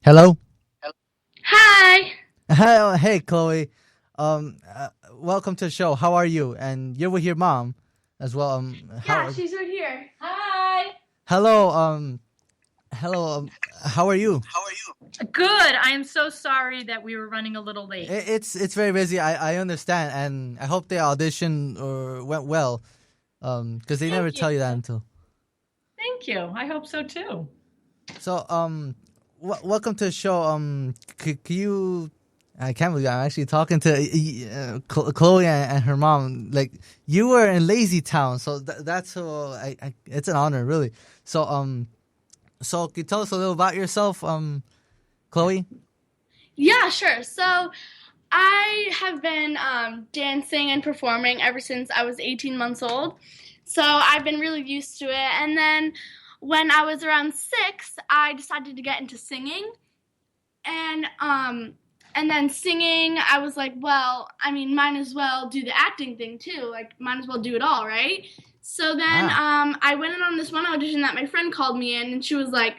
Hello. Hi. Hey, Chloe. Welcome to the show. How are you? And you're with your mom as well. Yeah, she's right here. Hi. Hello. Hello. How are you? Good. I am so sorry that we were running a little late. It's very busy. I understand, and I hope the audition went well. Because they never Thank you. tell you that until. Thank you. I hope so too. So welcome to the show. Can you? I can't believe I'm actually talking to Chloe and her mom. Like you were in LazyTown, so that's it's an honor, really. So so can you tell us a little about yourself, Chloe? Yeah, sure. So I have been dancing and performing ever since I was 18 months old. So I've been really used to it. And then when I was around 6, I decided to get into singing. And then singing, I was like, well, I mean, might as well do the acting thing too. Like, might as well do it all, right? So then Wow. I went in on this one audition that my friend called me in, and she was like,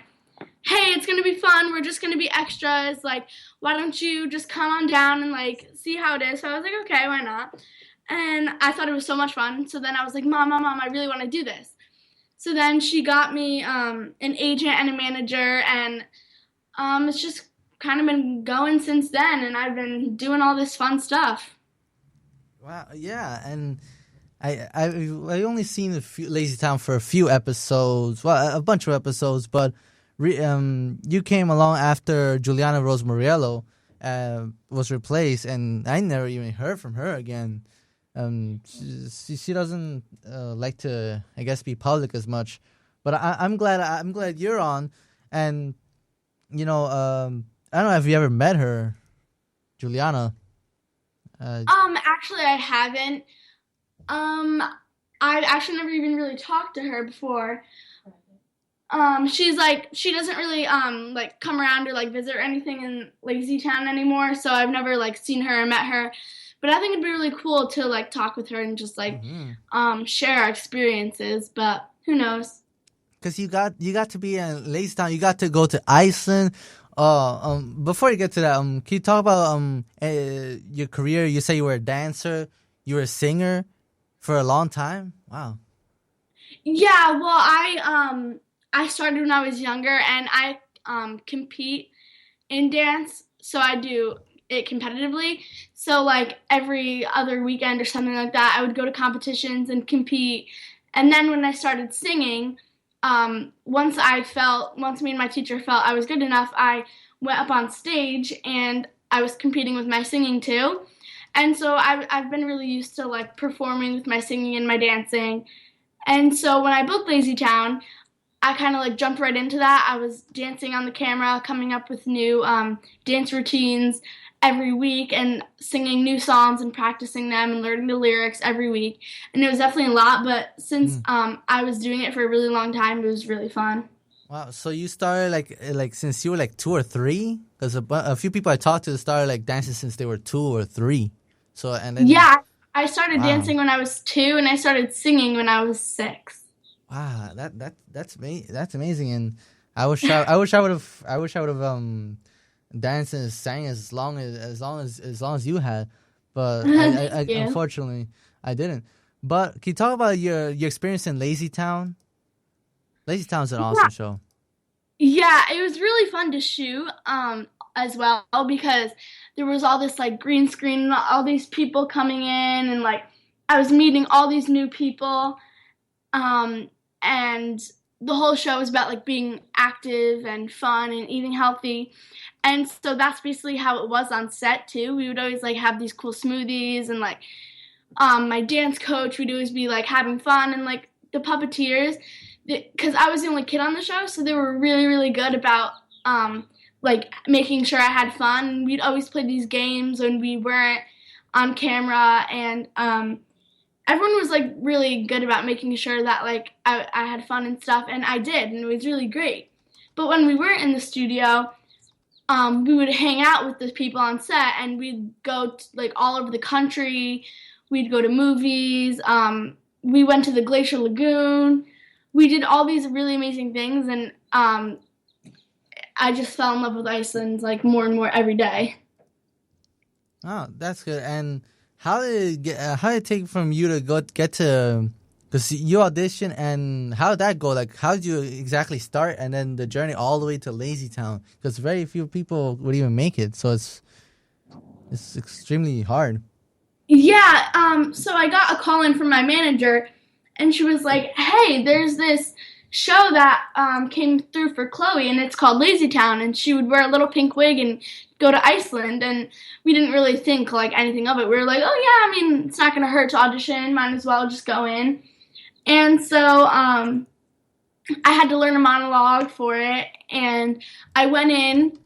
hey, it's gonna be fun. We're just gonna be extras. Like, why don't you just come on down and like see how it is? So I was like, okay, why not? And I thought it was so much fun. So then I was like, mom, I really want to do this. So then she got me an agent and a manager, and it's just kind of been going since then, and I've been doing all this fun stuff. Wow. Yeah, and I only seen Lazy Town for a few episodes, well, a bunch of episodes, but you came along after Juliana Rose Moriello was replaced, and I never even heard from her again. She doesn't like to, I guess, be public as much, but I'm glad you're on, and I don't know if you ever met her, Juliana. Uh, Actually, I haven't. Um, I've actually never even really talked to her before. She's like she doesn't really like come around or like visit or anything in LazyTown anymore, so I've never like seen her or met her. But I think it'd be really cool to like talk with her and just like mhm. share our experiences. But who knows? Because you got to be in Lazy Town, you got to go to Iceland. Before you get to that, can you talk about your career? You say you were a dancer, you were a singer for a long time. Wow. Yeah, well, I started when I was younger, and I compete in dance, so I do it competitively. So like every other weekend or something like that, I would go to competitions and compete. And then when I started singing, once me and my teacher felt I was good enough, I went up on stage and I was competing with my singing too. And so I've been really used to like performing with my singing and my dancing. And so when I booked Lazy Town, I kind of like jumped right into that. I was dancing on the camera, coming up with new dance routines every week and singing new songs and practicing them and learning the lyrics every week. And it was definitely a lot, but since Mm. I was doing it for a really long time, it was really fun. Wow. So you started like since you were like 2 or 3, because a few people I talked to started like dancing since they were 2 or 3. So and then Yeah, I started wow. dancing when I was 2 and I started singing when I was 6. Wow, that's amazing, and I wish I would have danced and sang as long as you had, but I Thank you. unfortunately I didn't. But can you talk about your experience in Lazy Town? Lazy Town's an awesome show. Yeah, it was really fun to shoot as well because there was all this like green screen and all these people coming in and like I was meeting all these new people um and the whole show was about like being active and fun and eating healthy. And so that's basically how it was on set too. We would always like have these cool smoothies and like my dance coach would always be like having fun and like the puppeteers because I was the only kid on the show, so they were really really good about like making sure I had fun. We'd always play these games when we weren't on camera, and everyone was like really good about making sure that like I had fun and stuff, and I did, and it was really great. But when we weren't in the studio, we would hang out with the people on set, and we'd go like all over the country. We'd go to movies. We went to the Glacier Lagoon. We did all these really amazing things, and I just fell in love with Iceland like more and more every day. Oh, that's good. And how did it take from you to get to, because you audition, and how did that go? Like, how did you exactly start, and then the journey all the way to LazyTown? Because very few people would even make it, so it's extremely hard. Yeah, so I got a call in from my manager, and she was like, "Hey, there's this show that came through for Chloe, and it's called LazyTown, and she would wear a little pink wig and go to Iceland." And we didn't really think like anything of it. We were like, "Oh yeah, I mean, it's not gonna hurt to audition. Might as well just go in." And so I had to learn a monologue for it, and I went in,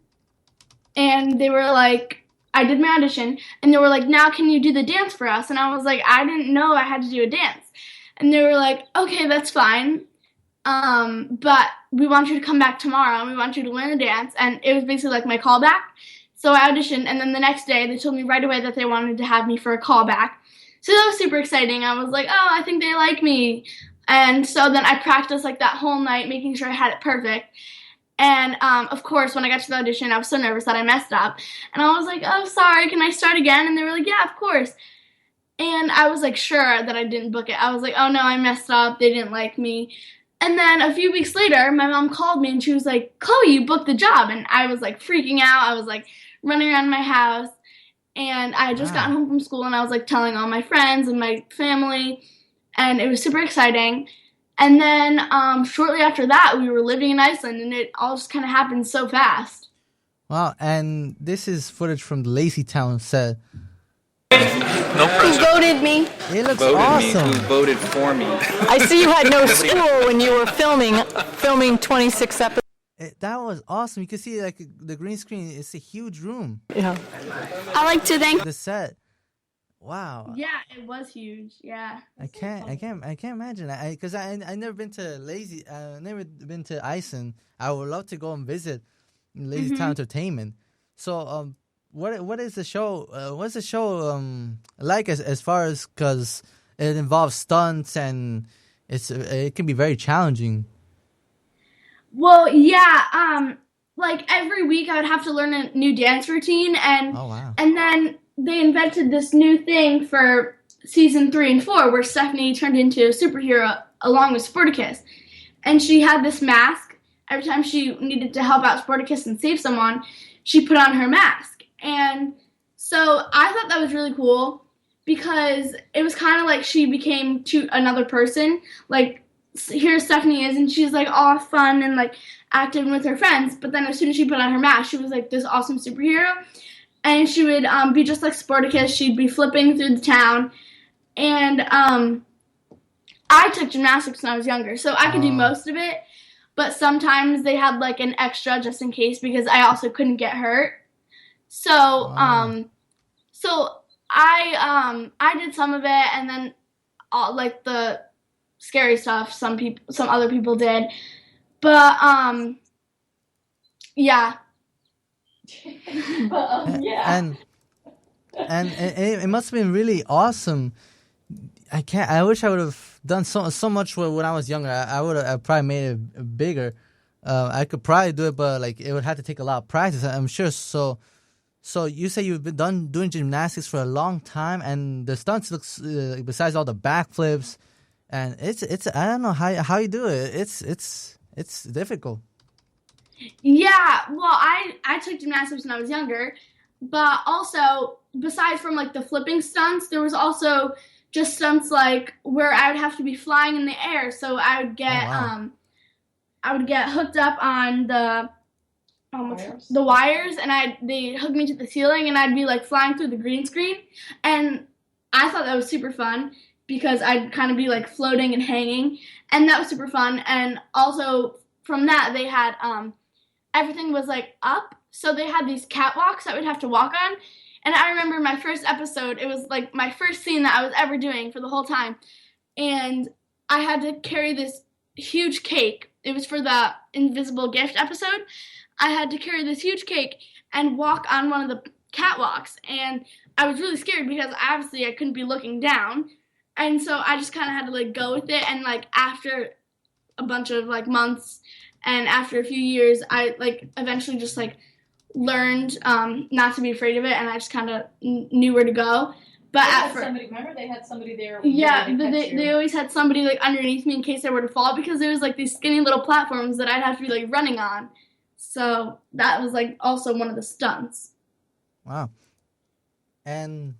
and they were like, I did my audition, and they were like, "Now can you do the dance for us?" And I was like, "I didn't know I had to do a dance." And they were like, "Okay, that's fine, but we want you to come back tomorrow, and we want you to learn the dance." And it was basically like my callback. So I auditioned, and then the next day they told me right away that they wanted to have me for a callback. So that was super exciting. I was like, "Oh, I think they like me." And so then I practiced like that whole night, making sure I had it perfect. And of course, when I got to the audition, I was so nervous that I messed up. And I was like, "Oh, sorry, can I start again?" And they were like, "Yeah, of course." And I was like sure that I didn't book it. I was like, "Oh no, I messed up. They didn't like me." And then a few weeks later, my mom called me and she was like, "Chloe, you booked the job." And I was like freaking out. I was like running around my house. And I had just gotten Wow. home from school, and I was like telling all my friends and my family. And it was super exciting. And then shortly after that, we were living in Iceland, and it all just kind of happened so fast. Wow, and this is footage from the LazyTown set. No Who pressure. voted me? It looks Voted me, awesome. who voted for me. I see you had no school when you were filming 26 episodes. That was awesome. You can see like the green screen. It's a huge room. Yeah. I like to thank. The set. Wow. Yeah, it was huge. Yeah. I can't imagine. Because I never been to never been to Iceland. I would love to go and visit LazyTown Entertainment. So what is the show? What's the show like as far as, because it involves stunts and it can be very challenging. Well, yeah. Like every week, I would have to learn a new dance routine, and Oh wow. and then they invented this new thing for season 3 and 4, where Stephanie turned into a superhero along with Sporticus, and she had this mask. Every time she needed to help out Sporticus and save someone, she put on her mask, and so I thought that was really cool because it was kind of like she became to another person. Like, here Stephanie is, and she's like all fun and like acting with her friends, but then as soon as she put on her mask, she was like this awesome superhero, and she would be just like Sporticus. She'd be flipping through the town, and I took gymnastics when I was younger, so I could do most of it, but sometimes they had like an extra just in case because I also couldn't get hurt. So so I did some of it, and then all like the scary stuff some other people did, but yeah. Yeah. And it must have been really awesome. I wish I would have done so much when I was younger. I would have probably made it bigger. I could probably do it, but like it would have to take a lot of practice, I'm sure. So you say you've been doing gymnastics for a long time, and the stunts looks besides all the backflips, and it's I don't know how you do it. It's difficult. Yeah, well, I took gymnastics when I was younger, but also besides from like the flipping stunts, there was also just stunts like where I would have to be flying in the air. So I would get I would get hooked up on the wires, and they hooked me to the ceiling, and I'd be like flying through the green screen, and I thought that was super fun because I'd kind of be like floating and hanging, and that was super fun. And also from that, they had everything was like up, so they had these catwalks that we'd have to walk on. And I remember my first episode, it was like my first scene that I was ever doing for the whole time, and I had to carry this huge cake. It was for the Invisible Gift episode. I had to carry this huge cake and walk on one of the catwalks, and I was really scared because obviously I couldn't be looking down, and so I just kind of had to like go with it. And like after a bunch of like months And after a few years, I like eventually just like learned not to be afraid of it, and I just kind of knew where to go. But remember they had somebody there. Yeah, but they always had somebody like underneath me in case I were to fall, because there was like these skinny little platforms that I'd have to be like running on. So that was like also one of the stunts. Wow. And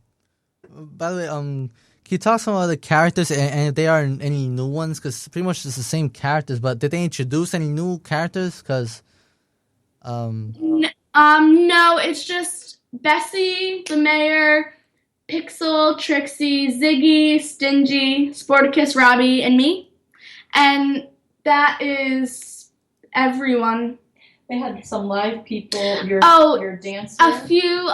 by the way, can you talk some of the characters and if there are any new ones? Because pretty much it's the same characters, but did they introduce any new characters? Because no, it's just Bessie, the mayor, Pixel, Trixie, Ziggy, Stingy, Sporticus, Robbie, and me. And that is everyone. They had some live people, your dancer. A few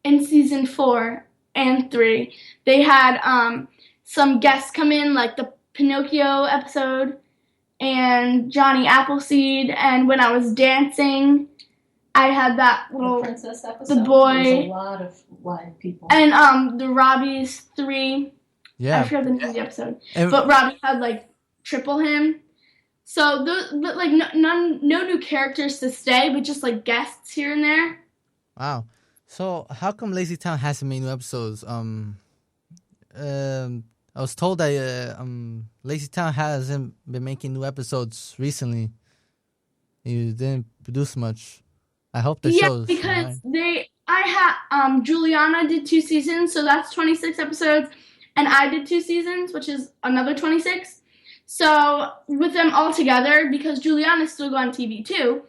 in season 4 and 3. They had some guests come in, like the Pinocchio episode and Johnny Appleseed, and when I was dancing, I had that little the princess episode. The boy. There was a lot of live people. And the Robbie's 3. yeah, I forgot the name of the episode. But Robbie had like triple him. So but like no new characters to stay, but just like guests here and there. Wow. So how come LazyTown hasn't made new episodes? I was told that LazyTown hasn't been making new episodes recently. You didn't produce much. I hope the shows. Yeah, because Juliana did 2 seasons, so that's 26 episodes, and I did 2 seasons, which is another 26. So with them all together, because Juliana's still on TV too,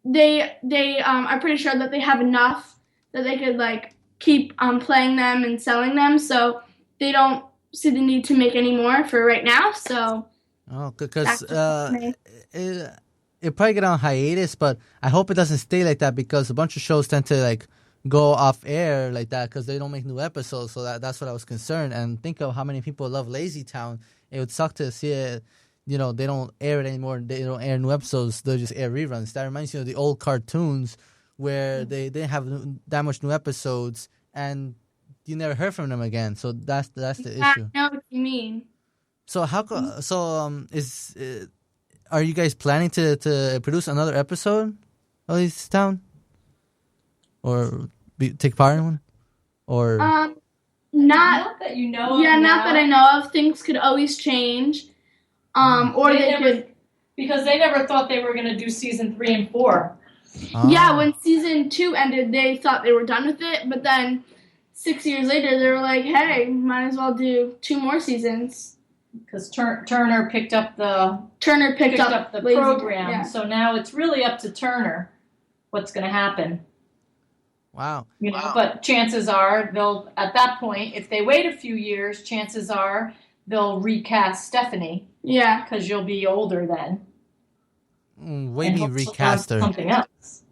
they are pretty sure that they have enough that they could like keep playing them and selling them. So they don't see the need to make any more for right now. So because it probably get on hiatus, but I hope it doesn't stay like that, because a bunch of shows tend to like go off air like that because they don't make new episodes. So that's what I was concerned. And think of how many people love LazyTown. It would suck to see it. You know, they don't air it anymore. They don't air new episodes. They'll just air reruns. That reminds me of the old cartoons where they didn't have that much new episodes, and you never heard from them again. So that's the issue. I know what you mean. So are you guys planning to produce another episode of LazyTown, or take part in one, or not that you know. Yeah, not that I know of. Things could always change. Or they could, because they never thought they were going to do season 3 and 4. Yeah, when season 2 ended, they thought they were done with it, but then 6 years later, they were like, "Hey, might as well do 2 more seasons." Because Turner picked up the Lazy, program, yeah. So now it's really up to Turner what's going to happen. Wow. You know, but chances are they'll, at that point, if they wait a few years, chances are they'll recast Stephanie. Yeah, because you'll be older then. What do you mean recast her? Something else.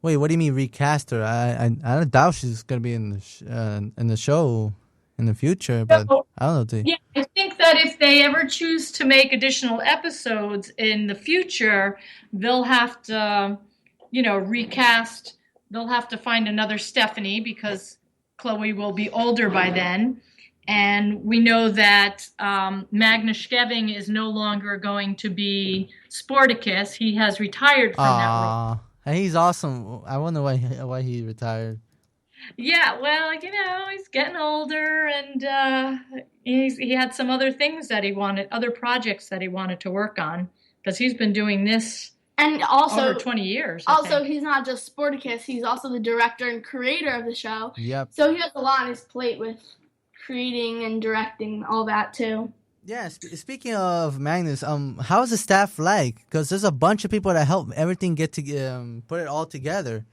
Wait, what do you mean recast her? I doubt she's gonna be in the show in the future, but I don't know. Yeah, I think that if they ever choose to make additional episodes in the future, they'll have to, recast. They'll have to find another Stephanie because Chloe will be older by then. And we know that Magnus Scheving is no longer going to be Sporticus. He has retired from that role. And he's awesome. I wonder why he retired. Yeah, well, he's getting older, and he had some other things that he wanted, other projects that he wanted to work on, because he's been doing this and also over 20 years. Also, he's not just Sporticus; he's also the director and creator of the show. Yep. So he has a lot on his plate with creating and directing all that too. Yeah, speaking of Magnus, how's the staff like? Because there's a bunch of people that help everything get to put it all together.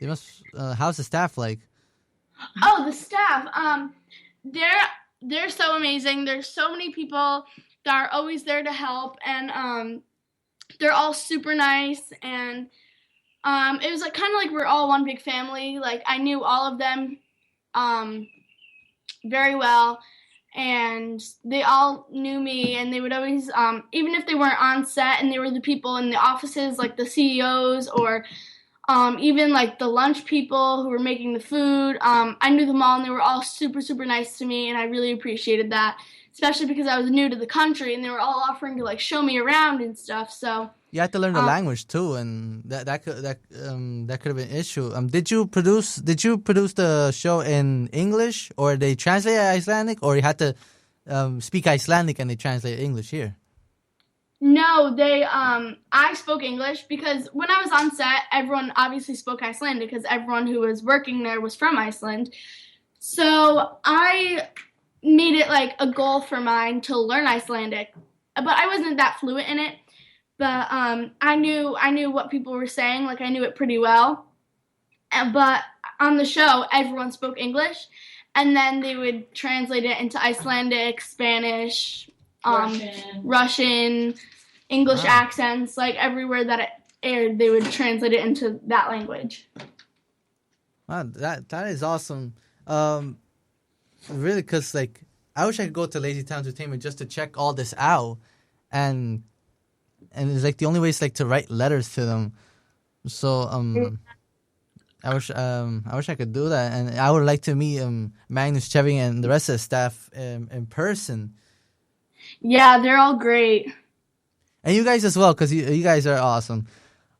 They must. How's the staff like? Oh, the staff. They're so amazing. There's so many people that are always there to help, and they're all super nice. And it was like kind of like we're all one big family. Like I knew all of them very well, and they all knew me, and they would always, even if they weren't on set and they were the people in the offices, like the CEOs or even like the lunch people who were making the food, I knew them all, and they were all super, super nice to me, and I really appreciated that. especially because I was new to the country, and they were all offering to like show me around and stuff. So You had to learn the language too, and that could have been an issue. Did you produce the show in English, or they translate Icelandic, or you had to speak Icelandic and they translate English here? No, I spoke English because when I was on set, everyone obviously spoke Icelandic because everyone who was working there was from Iceland. So I made it like a goal for mine to learn Icelandic, but I wasn't that fluent in it. But I knew what people were saying, like I knew it pretty well. But on the show, everyone spoke English, and then they would translate it into Icelandic, Spanish, Russian, English accents. Like everywhere that it aired, they would translate it into that language. Wow, that is awesome. Really, because like I wish I could go to LazyTown Entertainment just to check all this out, and it's like the only way is like to write letters to them. So I wish I could do that, and I would like to meet Magnus, Chevy, and the rest of the staff in person. Yeah, they're all great. And you guys as well, because you guys are awesome.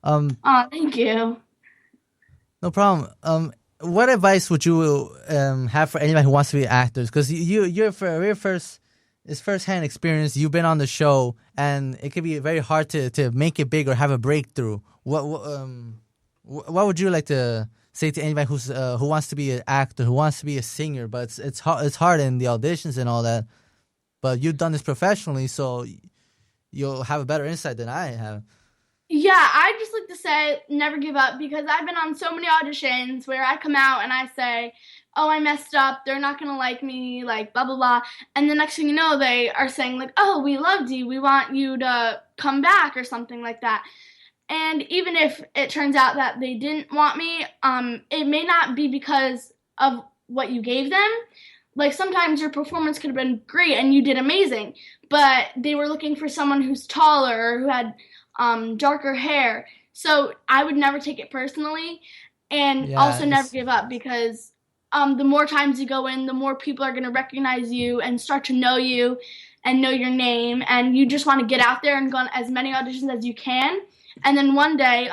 Thank you. No problem. What advice would you have for anybody who wants to be actors? Because you're first-hand experience. You've been on the show, and it can be very hard to make it big or have a breakthrough. What would you like to say to anybody who wants to be an actor, who wants to be a singer? But it's hard in the auditions and all that. But you've done this professionally, so you'll have a better insight than I have. Yeah, I just like to say never give up, because I've been on so many auditions where I come out and I say, oh, I messed up, they're not going to like me, like blah, blah, blah. And the next thing you know, they are saying like, oh, we loved you, we want you to come back or something like that. And even if it turns out that they didn't want me, it may not be because of what you gave them. Like sometimes your performance could have been great and you did amazing, but they were looking for someone who's taller or who had darker hair. So I would never take it personally, and also never give up, because the more times you go in, the more people are going to recognize you and start to know you and know your name, and you just want to get out there and go on as many auditions as you can. And then one day,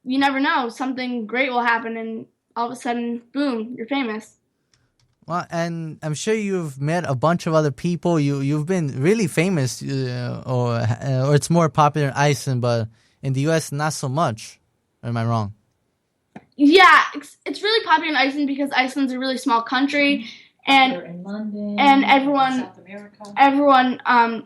you never know, something great will happen, and all of a sudden, boom, you're famous. Well, and I'm sure you've met a bunch of other people. You've been really famous, or it's more popular in Iceland, but in the U.S. not so much. Or am I wrong? Yeah, it's really popular in Iceland because Iceland's a really small country, and in London, and everyone South America.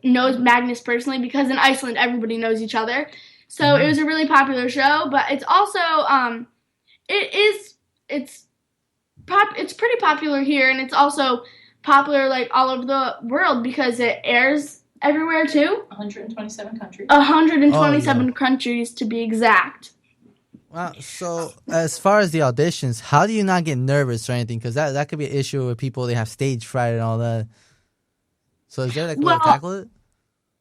Knows Magnus personally, because in Iceland everybody knows each other. So it was a really popular show, but it's also it's pretty popular here, and it's also popular like all over the world because it airs everywhere too. 127 countries. 127 countries to be exact. Wow. So as far as the auditions, how do you not get nervous or anything? Because that could be an issue with people. They have stage fright and all that. So is there like a way to tackle it?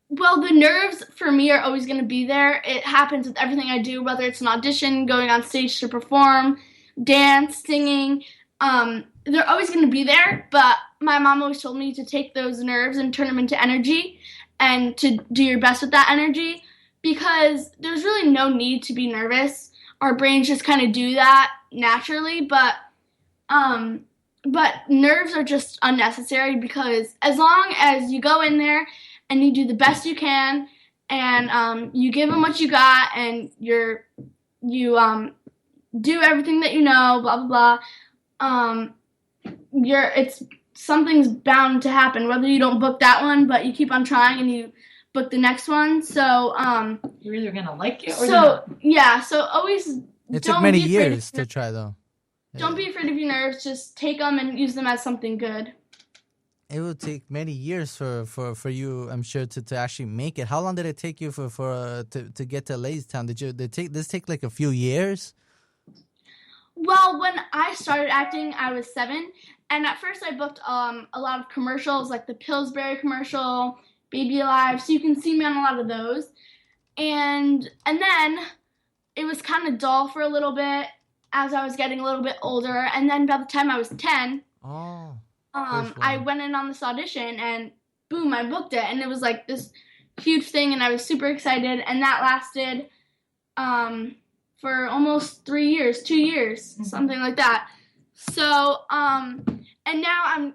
Well, the nerves for me are always going to be there. It happens with everything I do, whether it's an audition, going on stage to perform, dance, singing. They're always going to be there, but my mom always told me to take those nerves and turn them into energy and to do your best with that energy, because there's really no need to be nervous. Our brains just kind of do that naturally, but nerves are just unnecessary, because as long as you go in there and you do the best you can and you give them what you got and you do everything that you know, blah, blah, blah, something's bound to happen, whether you don't book that one, but you keep on trying and you book the next one. So you're either gonna like it or not. Yeah, so always. It took many years to try, though. Don't be afraid of your nerves. Just take them and use them as something good. It will take many years for you, I'm sure, to actually make it. How long did it take you to get to LazyTown? Did this take like a few years? Well, when I started acting, I was 7, and at first I booked a lot of commercials, like the Pillsbury commercial, Baby Alive, so you can see me on a lot of those. And then it was kind of dull for a little bit as I was getting a little bit older, and then by the time I was 10, First I one. went in on this audition and boom, I booked it, and it was like this huge thing, and I was super excited, and that lasted for almost 3 years, 2 years, something like that. So and now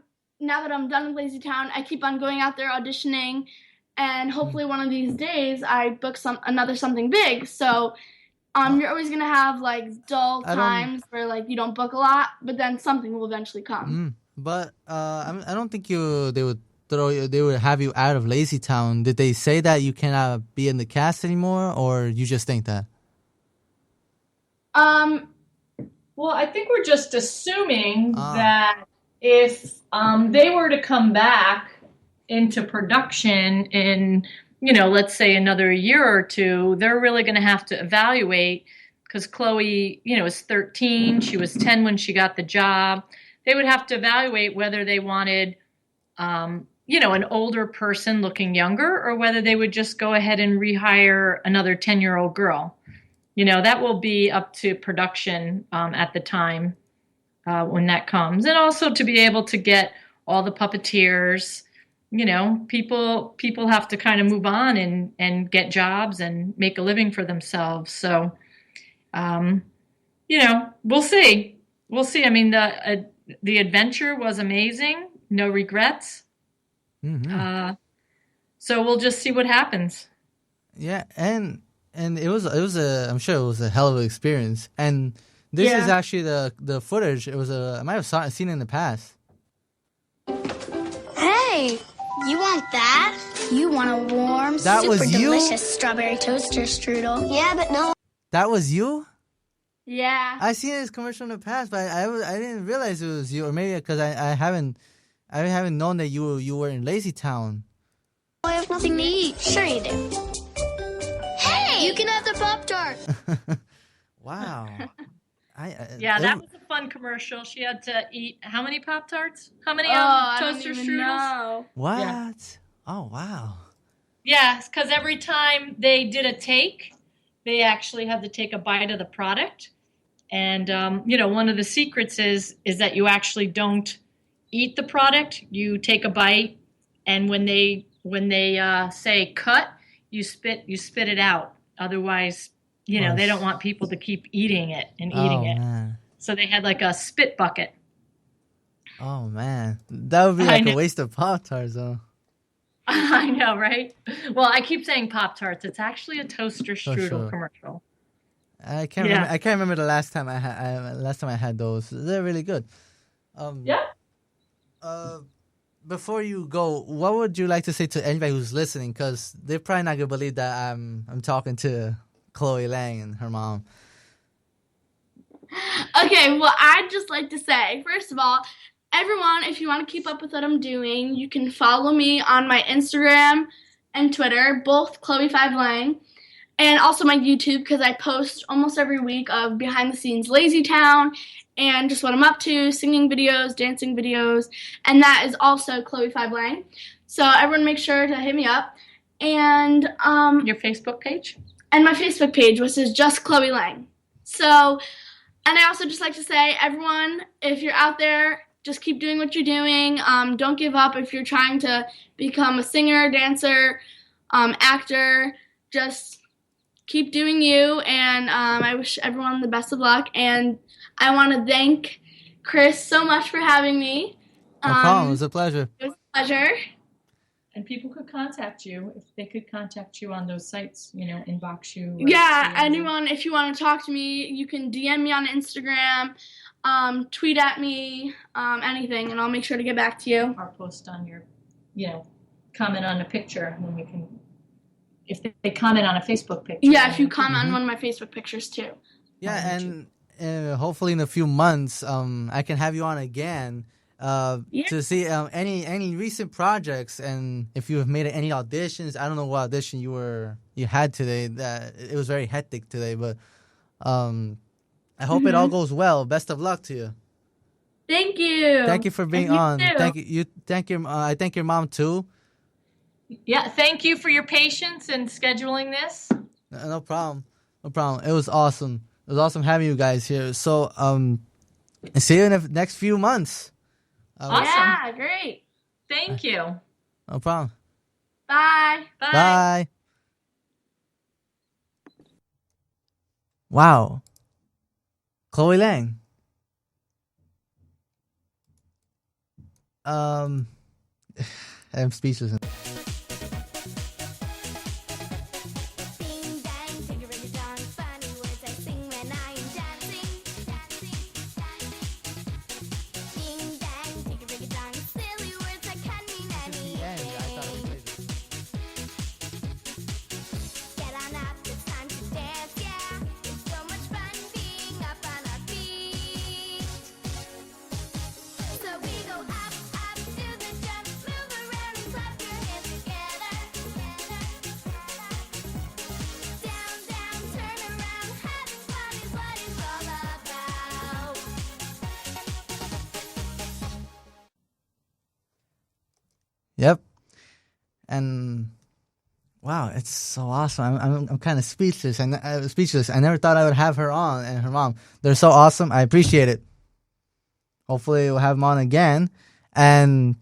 that I'm done with LazyTown, I keep on going out there auditioning, and hopefully one of these days I book another something big. So you're always gonna have like dull I don't. times where like you don't book a lot, but then something will eventually come. But I don't think they would they would have you out of LazyTown. Did they say that you cannot be in the cast anymore, or you just think that? Well, I think we're just assuming that if they were to come back into production in, let's say another year or two, they're really going to have to evaluate, because Chloe, is 13. She was 10 when she got the job. They would have to evaluate whether they wanted, an older person looking younger, or whether they would just go ahead and rehire another 10-year-old girl. That will be up to production at the time when that comes. And also to be able to get all the puppeteers, people have to kind of move on and get jobs and make a living for themselves. So, we'll see. We'll see. I mean, the adventure was amazing. No regrets. Mm-hmm. So we'll just see what happens. Yeah, and it was I'm sure it was a hell of an experience. And this is actually the footage. It was I might have seen it in the past. Hey, you want that? You want a warm, That super was you? delicious strawberry toaster strudel? Yeah, but no. That was you? Yeah. I seen this commercial in the past, but I didn't realize it was you, or maybe because I haven't known that you were in LazyTown. I have nothing to eat. Sure you do. Hey, you can have the Pop-Tart. Wow. That was a fun commercial. She had to eat how many Pop-Tarts? How many toaster strudels? Know. What? Yeah. Oh, wow. Yeah, because every time they did a take, they actually had to take a bite of the product. And, one of the secrets is that you actually don't eat the product. You take a bite, and when they say cut, you spit it out. Otherwise, they don't want people to keep eating it and eating it. Man. So they had like a spit bucket. Oh, man. That would be like a waste of Pop-Tarts, though. I know, right? Well, I keep saying Pop-Tarts. It's actually a toaster strudel commercial. I can't remember the last time I had those. They're really good. Before you go, what would you like to say to anybody who's listening? Because they're probably not gonna believe that I'm talking to Chloe Lang and her mom. Okay, well, I'd just like to say, first of all, everyone, if you want to keep up with what I'm doing, you can follow me on my Instagram and Twitter, both Chloe5Lang, and also my YouTube, because I post almost every week of behind-the-scenes LazyTown and just what I'm up to, singing videos, dancing videos, and that is also Chloe5Lang. So everyone make sure to hit me up. And your Facebook page? And my Facebook page, which is just Chloe Lang. So, and I also just like to say, everyone, if you're out there, just keep doing what you're doing. Don't give up if you're trying to become a singer, dancer, actor. Just keep doing you, and I wish everyone the best of luck. And I want to thank Chris so much for having me. No problem. It was a pleasure. It was a pleasure. And people could contact you if they could contact you on those sites, inbox you. Yeah, anyone, if you want to talk to me, you can DM me on Instagram, tweet at me, anything, and I'll make sure to get back to you. Or post on your, comment on a picture, and then we can, if they comment on a Facebook picture. Yeah, if you comment on one of my Facebook pictures too. Yeah, and hopefully in a few months, I can have you on again. To see any recent projects, and if you have made any auditions. I don't know what audition you had today. That it was very hectic today, but I hope it all goes well. Best of luck to you. Thank you. Thank you for being on. Too. I thank your mom too. Yeah, thank you for your patience in scheduling this. No problem. No problem. It was awesome. It was awesome having you guys here. So see you in the next few months. Awesome. Yeah, great. Thank you. No problem. Bye. Bye. Bye. Wow. Chloe Lang. I'm speechless. Ding dang, dong, funny words I sing when I am dancing. Ding dang, dong, silly words that can mean anything. Get on up, it's time to dance, yeah. It's so much fun being up on our feet. So we go up, up, do the jump, move around and clap your hands together. Down, down, turn around, having fun is what it's all about. Yep. And wow, it's so awesome. I'm kind of speechless. Speechless. I never thought I would have her on and her mom. They're so awesome. I appreciate it. Hopefully we'll have them on again. And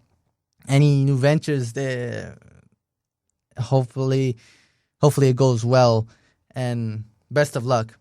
any new ventures there, hopefully it goes well. And best of luck.